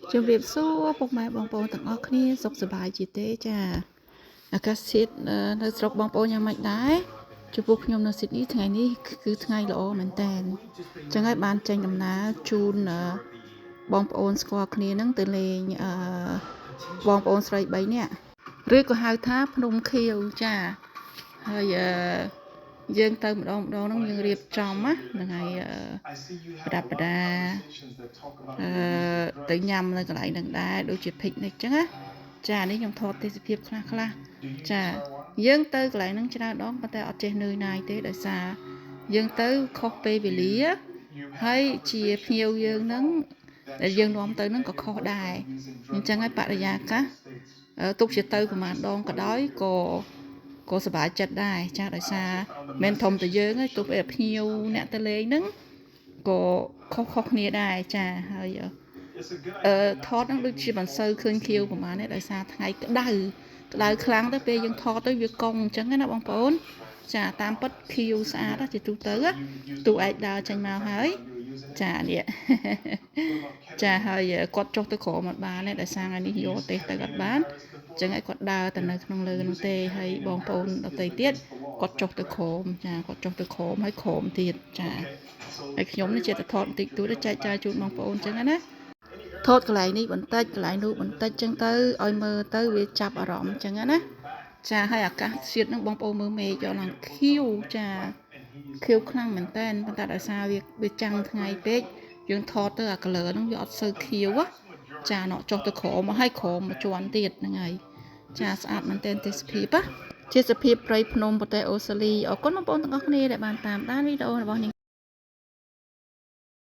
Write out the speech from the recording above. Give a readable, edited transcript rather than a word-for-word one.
ជំរាបសួរពុកម៉ែបងប្អូនទាំងអស់គ្នាសុខសប្បាយជាទេចាអាកាសធាតុនៅស្រុកបងប្អូនយ៉ាងម៉េចដែរចំពោះខ្ញុំនៅស៊ីដនីថ្ងៃនេះគឺថ្ងៃល្អមែនតើអញ្ចឹងហើយបានចេញដំណើរជូនបងប្អូនស្គាល់គ្នានឹងទៅលេងបងប្អូនស្រី3នាក់ឬក៏ហៅថាភ្នំខៀវចាហើយយើងទៅម្ដងហ្នឹងយើងរៀបចំណាហ្នឹងហើយប្រដាប់ប្រដាទៅញ៉ាំនៅកន្លែងហ្នឹងដែរដូចជា picnic ចឹងណាចានេះខ្ញុំថតទេសភាពខ្លះចាយើងទៅកន្លែងហ្នឹងច្រើនដងប៉ុន្តែអត់ចេះនឿយណាយទេដោយសារយើងទៅខុសពេលវេលាហើយជាភ្ញៀវយើងហ្នឹងដែលយើងនាំទៅហ្នឹងក៏ខុសដែរអញ្ចឹងហើយបរិយាកាសទុកជាទៅប្រហែលដងក៏ដោយក៏សប្បាយចិត្តដែរចាដោយសារមិនធំទៅយើងទេទុកឲ្យភ្ញៀវអ្នកទៅលេងហ្នឹងក៏ខុសគ្នាដែរចាហើយថតហ្នឹងដូចជាមិនសូវឃើញខៀវប្រហែលទេដោយសារថ្ងៃក្តៅខ្លាំងទៅពេលយើងថតទៅវាកង់អញ្ចឹងណាបងប្អូនចាតាមពិតខៀវស្អាតជាទូទៅទូឯកដើរចេញមកហើយចានេះចាហើយគាត់ចុះទៅក្រោមអត់បានទេដោយសារថ្ងៃនេះយកទេសទៅអត់បានអញ្ចឹងឲ្យគាត់ដើរទៅនៅក្នុងលើនោះទេហើយបងប្អូនដទៃទៀតគាត់ចុះទៅក្រោមចាគាត់ចុះទៅក្រោមហើយក្រោមទៀតចាហើយខ្ញុំនេះចេះតែថតបន្តិចតួចចែកចាយជូនបងប្អូនអញ្ចឹងណាថតកន្លែងនេះបន្តិចកន្លែងនោះបន្តិចអញ្ចឹងទៅឲ្យមើលទៅវាចាប់អារម្មណ៍អញ្ចឹងណាចាហើយអាកាសធាតុហ្នឹងបងប្អូនមើលមេឃយកឡើងខៀវចាខៀវខ្លាំងមែនតើប៉ុន្តែដោយសារវាចាំងថ្ងៃពេកយើងថតទៅអា color ហ្នឹងវាអត់សូវខៀវចាណក់ចុះទៅក្រោមមកឲ្យក្រោមមួយជាន់ទៀតហ្នឹងហើយចាស្អាតមែនតើទេសភាពជាសភាពព្រៃភ្នំប្រទេសអូស្ត្រាលីអរគុណបងប្អូនទាំងអស់គ្នាដែលបានតាមដានវីដេអូរបស់នាង